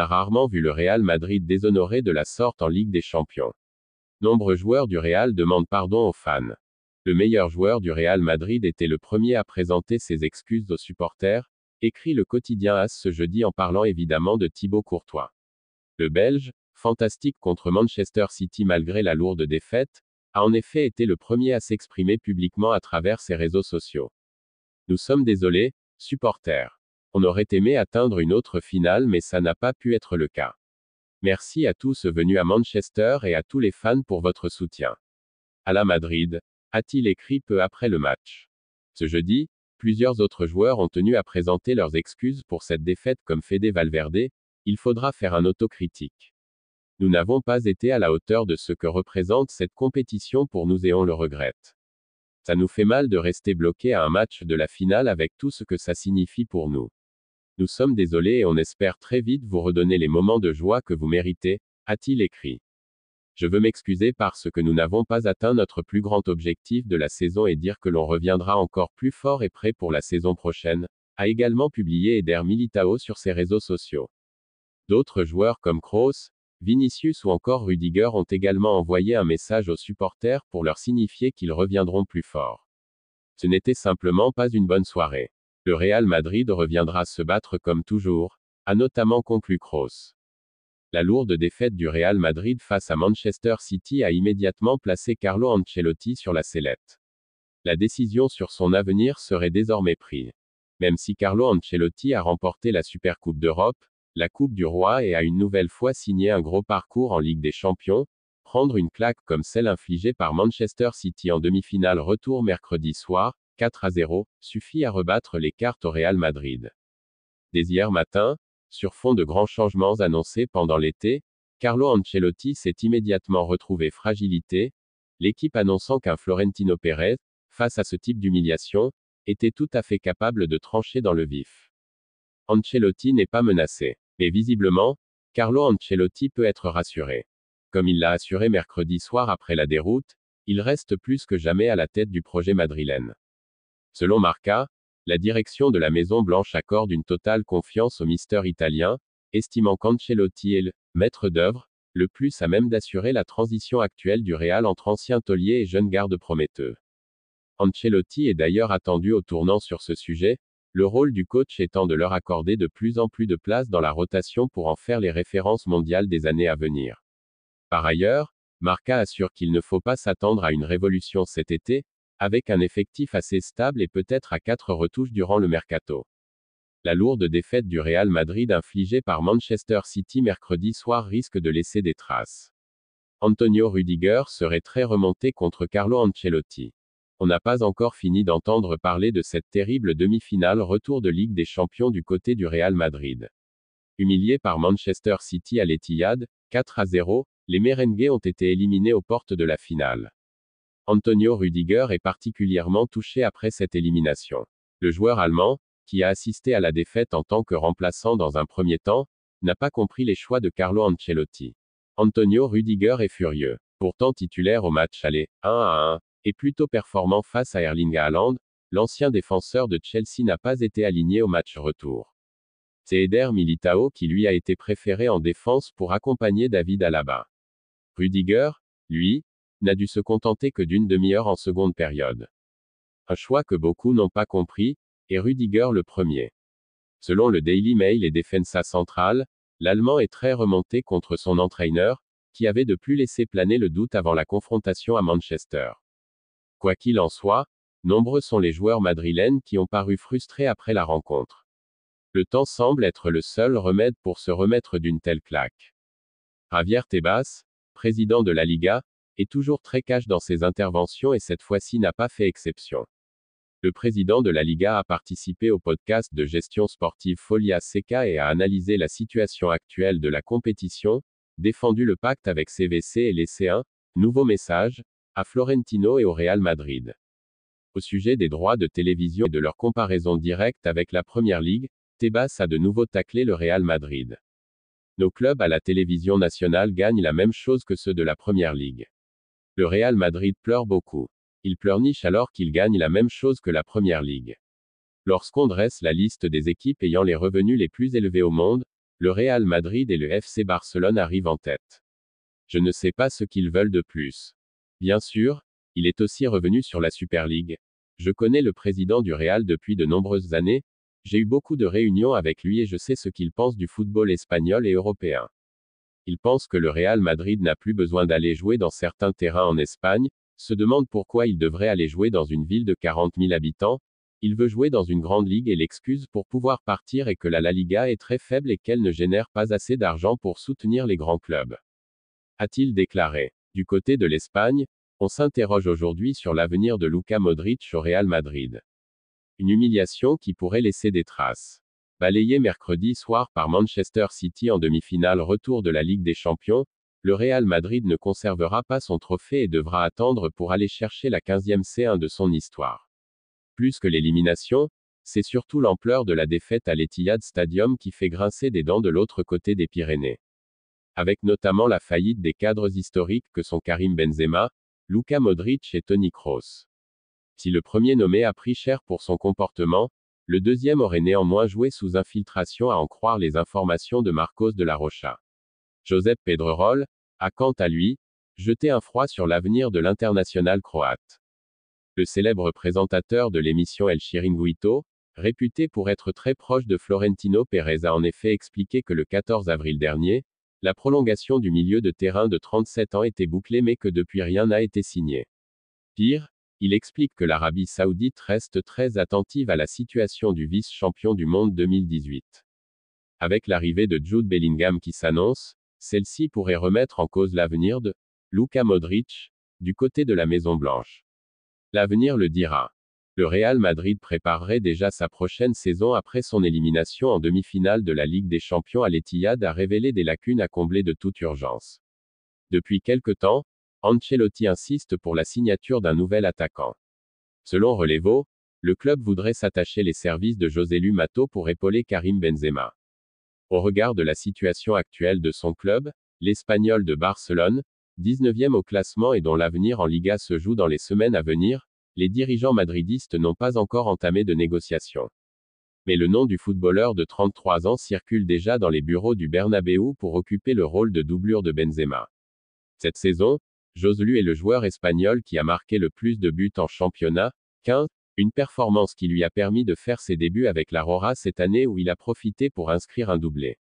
a rarement vu le Real Madrid déshonoré de la sorte en Ligue des Champions. Nombreux joueurs du Real demandent pardon aux fans. Le meilleur joueur du Real Madrid était le premier à présenter ses excuses aux supporters, écrit le quotidien AS ce jeudi en parlant évidemment de Thibaut Courtois. Le Belge, fantastique contre Manchester City malgré la lourde défaite, a en effet été le premier à s'exprimer publiquement à travers ses réseaux sociaux. Nous sommes désolés, supporters. On aurait aimé atteindre une autre finale mais ça n'a pas pu être le cas. Merci à tous venus à Manchester et à tous les fans pour votre soutien. À la Madrid, a-t-il écrit peu après le match. Ce jeudi, plusieurs autres joueurs ont tenu à présenter leurs excuses pour cette défaite comme Fede Valverde, il faudra faire un autocritique. Nous n'avons pas été à la hauteur de ce que représente cette compétition pour nous et on le regrette. Ça nous fait mal de rester bloqué à un match de la finale avec tout ce que ça signifie pour nous. Nous sommes désolés et on espère très vite vous redonner les moments de joie que vous méritez, a-t-il écrit. Je veux m'excuser parce que nous n'avons pas atteint notre plus grand objectif de la saison et dire que l'on reviendra encore plus fort et prêt pour la saison prochaine, a également publié Eder Militao sur ses réseaux sociaux. D'autres joueurs comme Kroos, Vinicius ou encore Rudiger ont également envoyé un message aux supporters pour leur signifier qu'ils reviendront plus forts. Ce n'était simplement pas une bonne soirée. Le Real Madrid reviendra se battre comme toujours, a notamment conclu Kroos. La lourde défaite du Real Madrid face à Manchester City a immédiatement placé Carlo Ancelotti sur la sellette. La décision sur son avenir serait désormais prise. Même si Carlo Ancelotti a remporté la Supercoupe d'Europe, la Coupe du Roi et a une nouvelle fois signé un gros parcours en Ligue des Champions, prendre une claque comme celle infligée par Manchester City en demi-finale retour mercredi soir, 4-0, suffit à rebattre les cartes au Real Madrid. Dès hier matin, sur fond de grands changements annoncés pendant l'été, Carlo Ancelotti s'est immédiatement retrouvé fragilité, l'équipe annonçant qu'un Florentino Pérez, face à ce type d'humiliation, était tout à fait capable de trancher dans le vif. Ancelotti n'est pas menacé. Mais visiblement, Carlo Ancelotti peut être rassuré. Comme il l'a assuré mercredi soir après la déroute, il reste plus que jamais à la tête du projet madrilène. Selon Marca, la direction de la Maison Blanche accorde une totale confiance au mister italien, estimant qu'Ancelotti est le maître d'œuvre, le plus à même d'assurer la transition actuelle du Real entre ancien taulier et jeune garde prometteur. Ancelotti est d'ailleurs attendu au tournant sur ce sujet, le rôle du coach étant de leur accorder de plus en plus de place dans la rotation pour en faire les références mondiales des années à venir. Par ailleurs, Marca assure qu'il ne faut pas s'attendre à une révolution cet été, avec un effectif assez stable et peut-être à 4 retouches durant le mercato. La lourde défaite du Real Madrid infligée par Manchester City mercredi soir risque de laisser des traces. Antonio Rudiger serait très remonté contre Carlo Ancelotti. On n'a pas encore fini d'entendre parler de cette terrible demi-finale retour de Ligue des Champions du côté du Real Madrid. Humiliés par Manchester City à l'Etihad, 4-0, les merengues ont été éliminés aux portes de la finale. Antonio Rudiger est particulièrement touché après cette élimination. Le joueur allemand, qui a assisté à la défaite en tant que remplaçant dans un premier temps, n'a pas compris les choix de Carlo Ancelotti. Antonio Rudiger est furieux. Pourtant titulaire au match aller, 1-1, et plutôt performant face à Erling Haaland, l'ancien défenseur de Chelsea n'a pas été aligné au match retour. C'est Eder Militao qui lui a été préféré en défense pour accompagner David Alaba. Rudiger, lui, n'a dû se contenter que d'une demi-heure en seconde période. Un choix que beaucoup n'ont pas compris, et Rudiger le premier. Selon le Daily Mail et Defensa Central, l'Allemand est très remonté contre son entraîneur, qui avait de plus laissé planer le doute avant la confrontation à Manchester. Quoi qu'il en soit, nombreux sont les joueurs madrilènes qui ont paru frustrés après la rencontre. Le temps semble être le seul remède pour se remettre d'une telle claque. Javier Tebas, président de la Liga, est toujours très cash dans ses interventions et cette fois-ci n'a pas fait exception. Le président de la Liga a participé au podcast de gestion sportive Folia Seca et a analysé la situation actuelle de la compétition, défendu le pacte avec CVC et laissé un nouveau message à Florentino et au Real Madrid. Au sujet des droits de télévision et de leur comparaison directe avec la Première Ligue, Tebas a de nouveau taclé le Real Madrid. Nos clubs à la télévision nationale gagnent la même chose que ceux de la Première Ligue. Le Real Madrid pleure beaucoup. Il pleurniche alors qu'il gagne la même chose que la Première Ligue. Lorsqu'on dresse la liste des équipes ayant les revenus les plus élevés au monde, le Real Madrid et le FC Barcelone arrivent en tête. Je ne sais pas ce qu'ils veulent de plus. Bien sûr, il est aussi revenu sur la Super League. Je connais le président du Real depuis de nombreuses années, j'ai eu beaucoup de réunions avec lui et je sais ce qu'il pense du football espagnol et européen. Il pense que le Real Madrid n'a plus besoin d'aller jouer dans certains terrains en Espagne, se demande pourquoi il devrait aller jouer dans une ville de 40 000 habitants, il veut jouer dans une grande ligue et l'excuse pour pouvoir partir est que la Liga est très faible et qu'elle ne génère pas assez d'argent pour soutenir les grands clubs. A-t-il déclaré. Du côté de l'Espagne, on s'interroge aujourd'hui sur l'avenir de Luka Modric au Real Madrid. Une humiliation qui pourrait laisser des traces. Balayé mercredi soir par Manchester City en demi-finale retour de la Ligue des Champions, le Real Madrid ne conservera pas son trophée et devra attendre pour aller chercher la 15e C1 de son histoire. Plus que l'élimination, c'est surtout l'ampleur de la défaite à l'Etihad Stadium qui fait grincer des dents de l'autre côté des Pyrénées. Avec notamment la faillite des cadres historiques que sont Karim Benzema, Luka Modric et Toni Kroos. Si le premier nommé a pris cher pour son comportement, le deuxième aurait néanmoins joué sous infiltration à en croire les informations de Marcos de la Rocha. Josep Pedrerol a quant à lui jeté un froid sur l'avenir de l'international croate. Le célèbre présentateur de l'émission El Chiringuito, réputé pour être très proche de Florentino Pérez a en effet expliqué que le 14 avril dernier, la prolongation du milieu de terrain de 37 ans était bouclée mais que depuis rien n'a été signé. Pire, il explique que l'Arabie Saoudite reste très attentive à la situation du vice-champion du monde 2018. Avec l'arrivée de Jude Bellingham qui s'annonce, celle-ci pourrait remettre en cause l'avenir de Luka Modric, du côté de la Maison-Blanche. L'avenir le dira. Le Real Madrid préparerait déjà sa prochaine saison après son élimination en demi-finale de la Ligue des Champions à l'Etihad a révélé des lacunes à combler de toute urgence. Depuis quelque temps, Ancelotti insiste pour la signature d'un nouvel attaquant. Selon Relevo, le club voudrait s'attacher les services de Joselu Mato pour épauler Karim Benzema. Au regard de la situation actuelle de son club, l'Espagnol de Barcelone, 19e au classement et dont l'avenir en Liga se joue dans les semaines à venir, les dirigeants madridistes n'ont pas encore entamé de négociations. Mais le nom du footballeur de 33 ans circule déjà dans les bureaux du Bernabéu pour occuper le rôle de doublure de Benzema. Cette saison, Joselu est le joueur espagnol qui a marqué le plus de buts en championnat, 15, une performance qui lui a permis de faire ses débuts avec la Rora cette année où il a profité pour inscrire un doublé.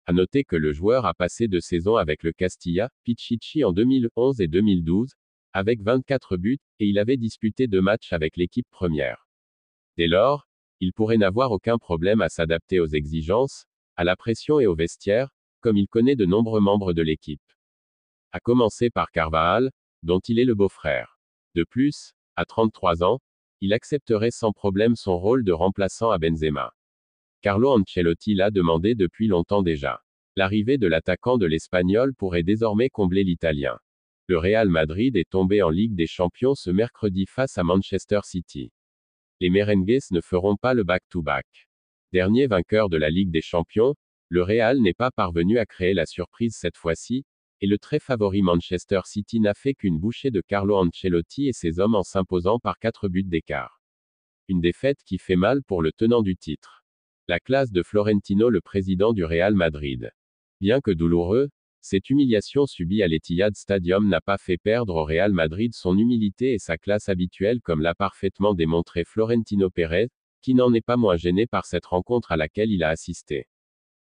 À noter que le joueur a passé 2 saisons avec le Castilla, Pichichi en 2011 et 2012, avec 24 buts, et il avait disputé 2 matchs avec l'équipe première. Dès lors, il pourrait n'avoir aucun problème à s'adapter aux exigences, à la pression et au vestiaire, comme il connaît de nombreux membres de l'équipe. À commencer par Carvajal, dont il est le beau-frère. De plus, à 33 ans, il accepterait sans problème son rôle de remplaçant à Benzema. Carlo Ancelotti l'a demandé depuis longtemps déjà. L'arrivée de l'attaquant de l'Espagnol pourrait désormais combler l'Italien. Le Real Madrid est tombé en Ligue des Champions ce mercredi face à Manchester City. Les merengues ne feront pas le back-to-back. Dernier vainqueur de la Ligue des Champions, le Real n'est pas parvenu à créer la surprise cette fois-ci, et le très favori Manchester City n'a fait qu'une bouchée de Carlo Ancelotti et ses hommes en s'imposant par 4 buts d'écart. Une défaite qui fait mal pour le tenant du titre. La classe de Florentino, le président du Real Madrid. Bien que douloureux, cette humiliation subie à l'Etihad Stadium n'a pas fait perdre au Real Madrid son humilité et sa classe habituelle comme l'a parfaitement démontré Florentino Pérez, qui n'en est pas moins gêné par cette rencontre à laquelle il a assisté.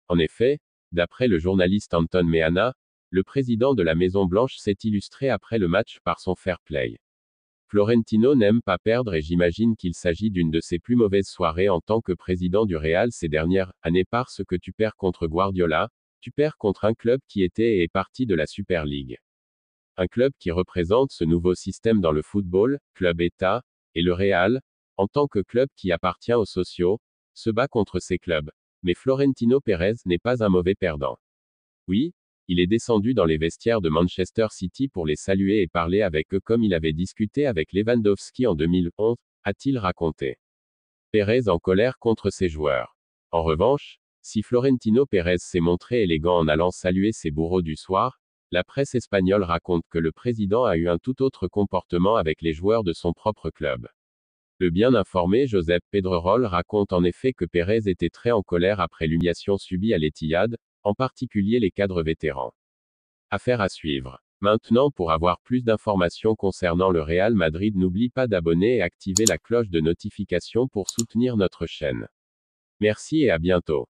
En effet, d'après le journaliste Anton Meana, le président de la Maison-Blanche s'est illustré après le match par son fair play. Florentino n'aime pas perdre et j'imagine qu'il s'agit d'une de ses plus mauvaises soirées en tant que président du Real ces dernières années parce que tu perds contre Guardiola, tu perds contre un club qui était et est parti de la Super League. Un club qui représente ce nouveau système dans le football, club-État, et le Real, en tant que club qui appartient aux sociaux, se bat contre ces clubs. Mais Florentino Pérez n'est pas un mauvais perdant. Oui, il est descendu dans les vestiaires de Manchester City pour les saluer et parler avec eux comme il avait discuté avec Lewandowski en 2011, a-t-il raconté. Pérez en colère contre ses joueurs. En revanche, si Florentino Pérez s'est montré élégant en allant saluer ses bourreaux du soir, la presse espagnole raconte que le président a eu un tout autre comportement avec les joueurs de son propre club. Le bien informé Josep Pedrerol raconte en effet que Pérez était très en colère après l'humiliation subie à l'Etihad, en particulier les cadres vétérans. Affaire à suivre. Maintenant, pour avoir plus d'informations concernant le Real Madrid, n'oublie pas d'abonner et activer la cloche de notification pour soutenir notre chaîne. Merci et à bientôt.